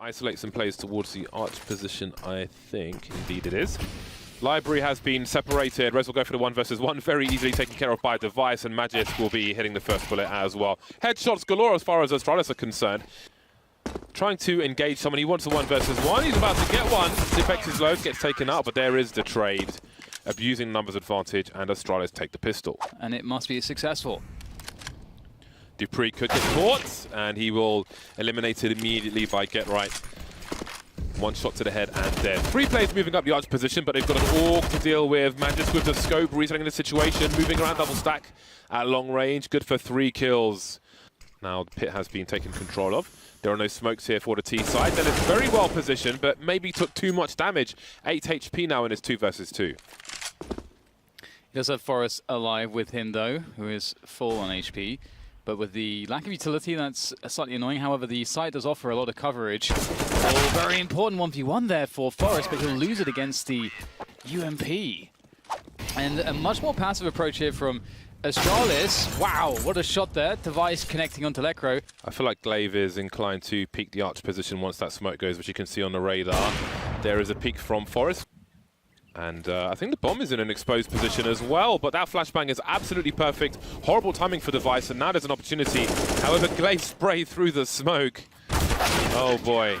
Isolate some players towards the arch position, I think. Indeed it is. Library has been separated. Rez will go for the 1 versus 1, very easily taken care of by Device, and Magisk will be hitting the first bullet as well. Headshots galore as far as Astralis are concerned. Trying to engage someone, he wants a 1 versus 1. He's about to get one. Zipex's load gets taken out, but there is the trade. Abusing numbers advantage, and Astralis take the pistol. And it must be successful. Dupree could get caught, and he will eliminate it immediately by Get Right. 1 shot to the head and dead. 3 players moving up the arch position, but they've got an orc to deal with. Magisk with the scope, resetting the situation, moving around double stack at long range. Good for 3 kills. Now the pit has been taken control of. There are no smokes here for the T side. Then it's very well positioned, but maybe took too much damage. 8 HP now in his 2 versus 2. He does have Forest alive with him though, who is full on HP. But with the lack of utility, that's slightly annoying. However, the site does offer a lot of coverage. Oh, very important 1v1 there for Forest, but he'll lose it against the UMP. And a much more passive approach here from Astralis. Wow, what a shot there. Device connecting onto Lecro. I feel like Glaive is inclined to peek the arch position once that smoke goes, which you can see on the radar. There is a peek from Forest. And I think the bomb is in an exposed position as well, but that flashbang is absolutely perfect. Horrible timing for Device, and now there's an opportunity. However, Glaive sprayed through the smoke. Oh boy.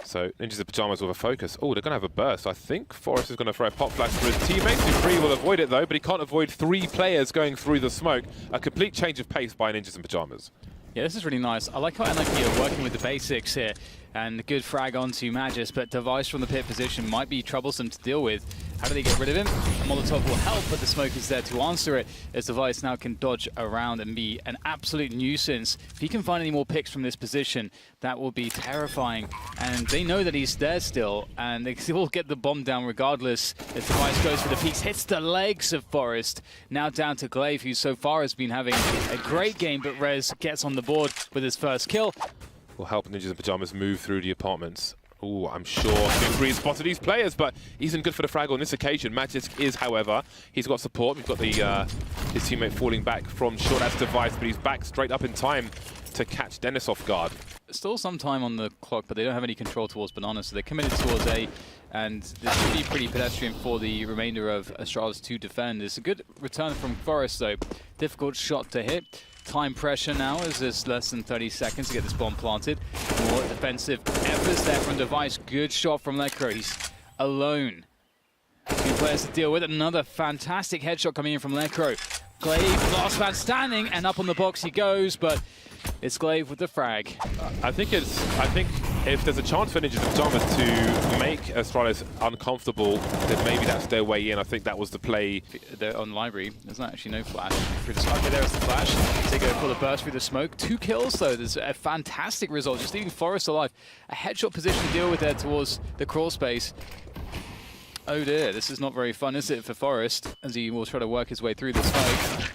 So, Ninjas in Pyjamas with a focus. Oh, they're going to have a burst. I think Forest is going to throw a pop flash for his teammates. Dupree will avoid it though, but he can't avoid 3 players going through the smoke. A complete change of pace by Ninjas in Pyjamas. Yeah, this is really nice. I like how NiP are working with the basics here. And a good frag onto Magisk, but Device from the pit position might be troublesome to deal with. How do they get rid of him? Molotov will help, but the smoke is there to answer it, as Device now can dodge around and be an absolute nuisance. If he can find any more picks from this position, that will be terrifying. And they know that he's there still, and they will get the bomb down regardless. As Device goes for the peaks, hits the legs of Forest. Now down to Glaive, who so far has been having a great game, but Rez gets on the board with his first kill. Will help Ninjas in Pyjamas move through the apartments. Oh, I'm sure Dupree spotted these players, but he isn't good for the frag on this occasion. Magisk is, however, he's got support. We've got the his teammate falling back from short as Device, but he's back straight up in time to catch Dennis off guard. Still some time on the clock, but they don't have any control towards Banana, so they're committed towards A, and this should be pretty pedestrian for the remainder of Astralis to defend. It's a good return from Forest, though. Difficult shot to hit. Time pressure now as there's less than 30 seconds to get this bomb planted. More defensive efforts there from Device. Good shot from Lecro. He's alone. 2 players to deal with. Another fantastic headshot coming in from Lecro. Glaive, last man standing, and up on the box he goes, but it's Glaive with the frag. I think if there's a chance for Ninjas in Pyjamas to make Astralis uncomfortable, then maybe that's their way in. I think that was the play. They're on Library. There's actually no flash. Okay, there's the flash. They go for the burst through the smoke. 2 kills though. There's a fantastic result, just leaving Forest alive. A headshot position to deal with there towards the crawl space. Oh dear, this is not very fun, is it, for Forest, as he will try to work his way through the smoke.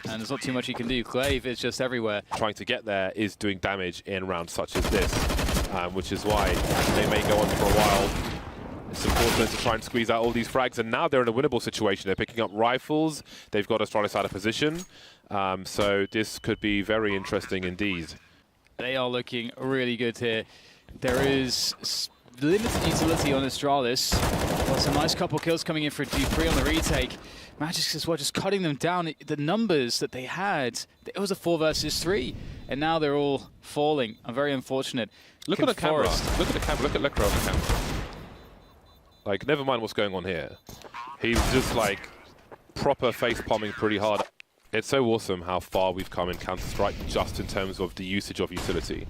And there's not too much he can do. Glaive is just everywhere. Trying to get there is doing damage in rounds such as this, which is why they may go on for a while. It's important to try and squeeze out all these frags, and now they're in a winnable situation. They're picking up rifles. They've got Astralis out of position. So this could be very interesting indeed. They are looking really good here. There is limited utility on Astralis. Well, a nice couple kills coming in for Dupree on the retake. Magisk as well, just cutting them down. The numbers that they had, it was a 4 versus 3, and now they're all falling. Very unfortunate. Look at the camera. Look at the camera. Look at Lecro on the camera. Like, never mind what's going on here. He's just like proper face palming pretty hard. It's so awesome how far we've come in Counter-Strike just in terms of the usage of utility.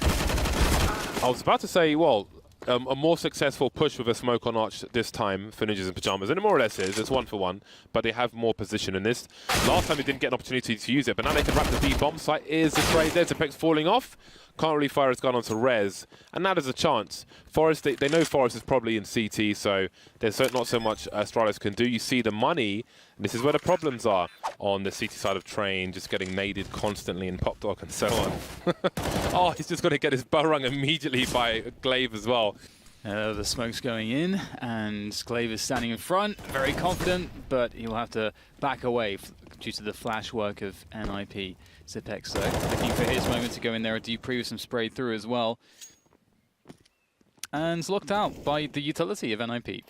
I was about to say, well, a more successful push with a smoke on arch this time for Ninjas in Pyjamas, and it more or less is. It's 1 for 1, but they have more position in this. Last time they didn't get an opportunity to use it, but now they can wrap the B bomb site. Is the trade there? Apex falling off. Can't really fire his gun onto Rez, and now there's a chance. Forest, they know Forest is probably in CT, so there's not so much Astralis can do. You see the money, and this is where the problems are on the CT side of Train, just getting naded constantly in Pop Dog and so on. Oh, he's just going to get his bow rung immediately by Glaive as well. The smoke's going in, and Glaive is standing in front, very confident, but he'll have to back away due to the flash work of NiP. Zipex though, looking for his moment to go in there. Dupree with some spray through as well. And it's locked out by the utility of NiP.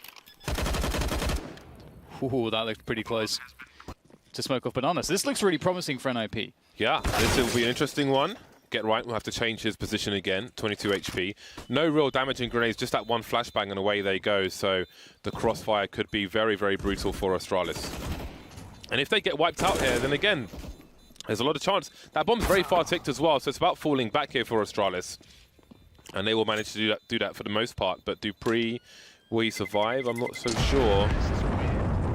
Ooh, that looked pretty close to smoke off Bananas. This looks really promising for NiP. Yeah, this will be an interesting one. Get right, we'll have to change his position again, 22 HP. No real damaging grenades, just that one flashbang and away they go. So the crossfire could be very, very brutal for Astralis. And if they get wiped out here, then again, there's a lot of chance. That bomb's very far ticked as well, so it's about falling back here for Astralis. And they will manage to do that for the most part. But Dupree, will he survive? I'm not so sure.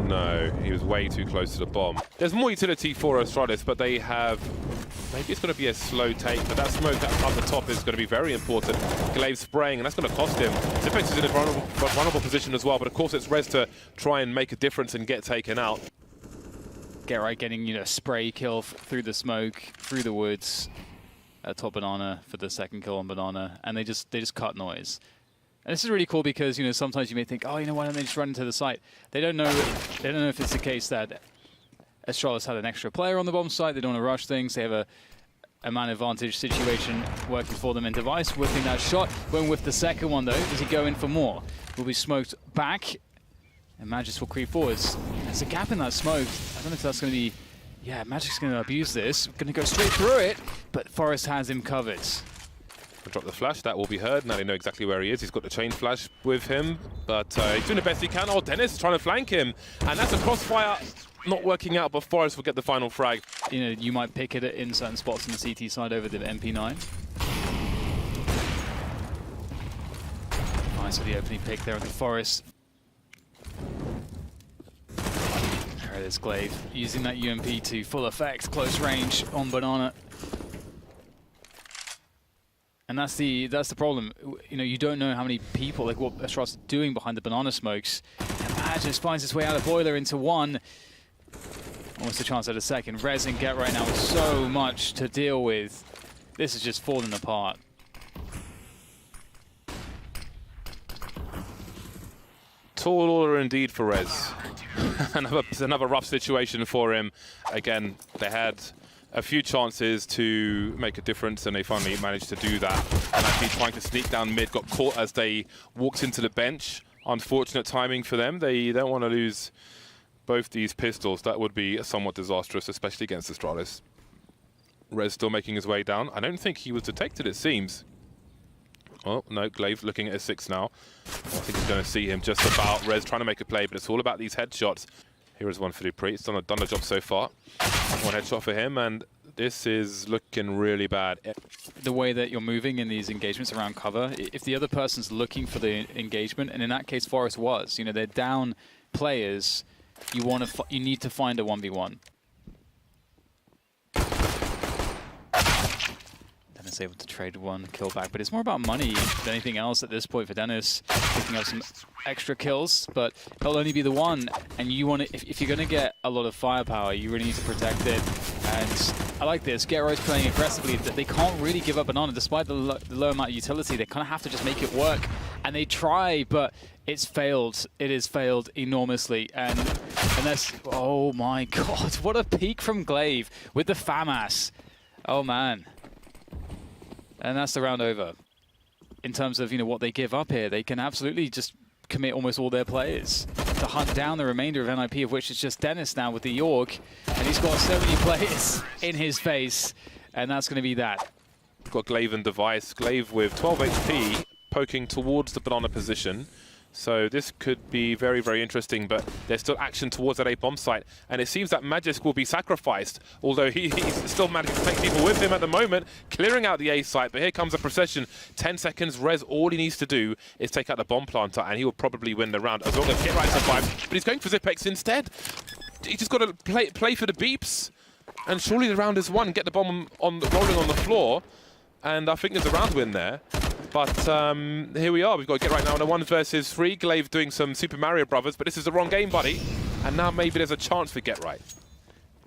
No, he was way too close to the bomb. There's more utility for Astralis, but they have... Maybe it's going to be a slow take, but that smoke up the top is going to be very important. Glaive spraying, and that's going to cost him. Zipex is in a vulnerable position as well, but of course it's Rez to try and make a difference and get taken out. Get right, getting, you know, spray kill through the smoke, through the woods. Top Banana for the second kill on Banana, and they just cut noise. And this is really cool because, you know, sometimes you may think, oh, you know, why don't they just run into the site? They don't know if it's the case that Astralis had an extra player on the bomb site. They don't want to rush things. They have a man advantage situation working for them in Device, whipping that shot. Going with the second one, though. Does he go in for more? Will be smoked back, and Magis will creep forwards. There's a gap in that smoke. I don't know if that's going to be... Yeah, Magic's going to abuse this. Going to go straight through it, but Forest has him covered. Drop the flash, that will be heard. Now they know exactly where he is. He's got the chain flash with him, but he's doing the best he can. Oh, Dennis is trying to flank him, and that's a crossfire not working out, but Forrest will get the final frag. You know, you might pick it in certain spots on the CT side over the MP9. Nice for the opening pick there of the Forest. There it is, Glaive, using that UMP to full effect, close range on Banana. And that's the problem. You know, you don't know how many people, like what Astralis is doing behind the Banana smokes. And Magis finds his way out of Boiler into one. Almost a chance at a second. Rez and Get right now with so much to deal with. This is just falling apart. Tall order indeed for Rez. another rough situation for him. Again, they had a few chances to make a difference, and they finally managed to do that. And actually trying to sneak down mid, got caught as they walked into the bench. Unfortunate timing for them. They don't want to lose both these pistols. That would be somewhat disastrous, especially against Astralis. Rez still making his way down. I don't think he was detected, it seems. Oh, no, Glaive looking at a 6 now. I think he's going to see him just about. Rez trying to make a play, but it's all about these headshots. Here is one for Dupree. It's done the job so far. One headshot for him, and this is looking really bad. The way that you're moving in these engagements around cover, if the other person's looking for the engagement, and in that case Forest was, you know, they're down players, you need to find a 1v1. Dennis able to trade one kill back, but it's more about money than anything else at this point for Dennis, picking up some extra kills, but he'll only be the one, and you want to, if you're going to get a lot of firepower, you really need to protect it. And I like this. Get Right's playing aggressively. They can't really give up Banana despite the low amount of utility. They kind of have to just make it work, and they try, but it's failed. It has failed enormously, and unless, oh my god, what a peek from Glaive with the FAMAS. Oh man. And that's the round over. In terms of, you know, what they give up here, they can absolutely just commit almost all their players to hunt down the remainder of NiP, of which is just Dennis now with the York, and he's got so many players in his face, and that's going to be that. We've got Glaive and Device. Glaive with 12 HP, poking towards the Banana position. So this could be very, very interesting, but there's still action towards that A bomb site, and it seems that Magisk will be sacrificed, although he's still managing to take people with him at the moment, clearing out the A site. But here comes a procession. 10 seconds, Rez, all he needs to do is take out the bomb planter, and he will probably win the round, as long as Get Right survives. But he's going for Zipex instead. He's just got to play for the beeps, and surely the round is won. Get the bomb rolling on the floor, and I think there's a round win there. But here we are. We've got to Get Right now on a 1 versus 3. Glaive doing some Super Mario Brothers, but this is the wrong game, buddy. And now maybe there's a chance for Get Right.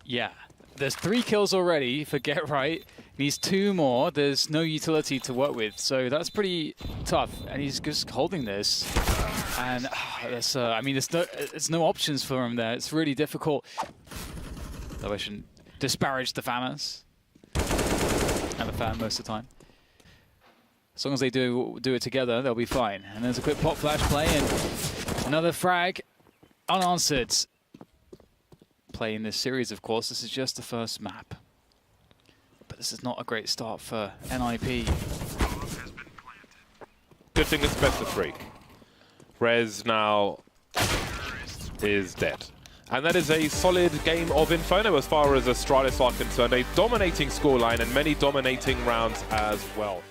Yeah, there's 3 kills already for Get Right. Needs 2 more. There's no utility to work with, so that's pretty tough. And he's just holding this. And that's, I mean, there's no options for him there. It's really difficult. Though I shouldn't disparage the FAMAS. I'm a fan most of the time. As long as they do it together, they'll be fine. And there's a quick pop flash play and another frag unanswered. Play in this series, of course. This is just the first map. But this is not a great start for NiP. Good thing it's best of 3. Rez now is dead. And that is a solid game of Inferno as far as Astralis are concerned. A dominating scoreline and many dominating rounds as well.